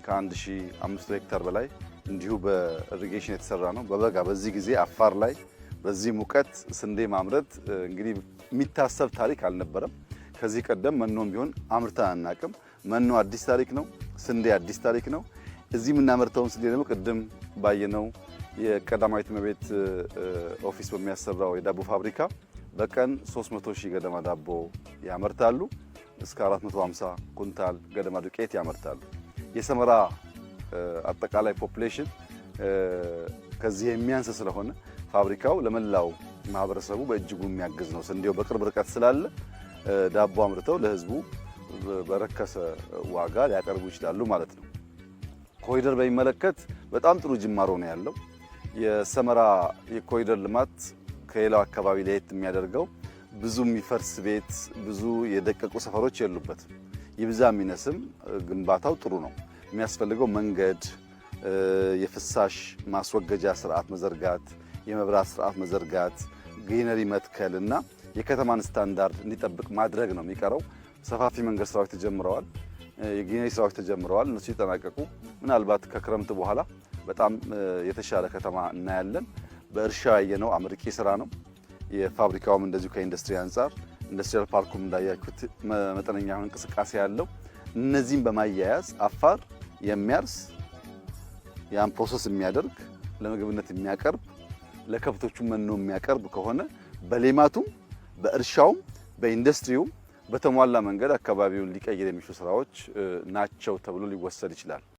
ከ1500 ሄክታር በላይ እንዲሁ በኢሪጌሽን የተሰራ ነው። በበጋ በዚህ ጊዜ አፋር ላይ በዚህ ሙቀት ስንዴ ማምረት እንግዲህ የሚታሰብ ታሪክ አልነበረም። ከዚህ ቀደም መኖም ቢሆን አምርተን አናቅም። መኖ አዲስ ታሪክ ነው። ስንዴ አዲስ ታሪክ ነው። እዚህ የምናመርተውን ስንዴ ደግሞ ቅድም ባየነው የቀዳማዊት እመቤት ኦፊስ በሚያሰራው የዳቦ ፋብሪካ በቀን 300 ሺህ ገደማ ዳቦ ያመርታሉ። እስከ 450 ኩንታል ገደማ ዱቄት ያመርታሉ። የሰመራ አጠቃላይ ፖፑሌሽን ከዚህ የሚያንስ ስለሆነ ፋብሪካው ለመላው ማህበረሰቡ በእጅጉ የሚያግዝ ነው። ስንዴው በቅርብ ርቀት ስላለ ዳቦ አምርተው ለህዝቡ በረከሰ ዋጋ ሊያቀርቡ ይችላሉ ማለት ነው። ኮሪደር በሚመለከት በጣም ጥሩ ጅማሮ ነው ያለው። የሰመራ የኮሪደር ልማት ከሌላው አካባቢ ለየት የሚያደርገው ብዙ የሚፈርስ ቤት፣ ብዙ የደቀቁ ሰፈሮች የሉበትም። ይብዛ የሚነስም ግንባታው ጥሩ ነው። የሚያስፈልገው መንገድ፣ የፍሳሽ ማስወገጃ ስርዓት መዘርጋት፣ የመብራት ስርዓት መዘርጋት፣ ግሪነሪ መትከል እና የከተማን ስታንዳርድ እንዲጠብቅ ማድረግ ነው የሚቀረው። ሰፋፊ መንገድ ስራዎች ተጀምረዋል። የግሪነሪ ስራዎች ተጀምረዋል። እነሱ ሲጠናቀቁ ምናልባት ከክረምት በኋላ በጣም የተሻለ ከተማ እናያለን። በእርሻ ያየነው አመርቂ ስራ ነው። የፋብሪካውም እንደዚሁ ከኢንዱስትሪ አንጻር ኢንዱስትሪያል ፓርኩም እንዳያችሁት መጠነኛ እንቅስቃሴ ያለው። እነዚህም በማያያዝ አፋር የሚያርስ ያን ፕሮሰስ የሚያደርግ ለምግብነት የሚያቀርብ ለከብቶቹ መኖ የሚያቀርብ ከሆነ በሌማቱም በእርሻውም በኢንዱስትሪውም በተሟላ መንገድ አካባቢውን ሊቀይር የሚችሉ ስራዎች ናቸው ተብሎ ሊወሰድ ይችላል።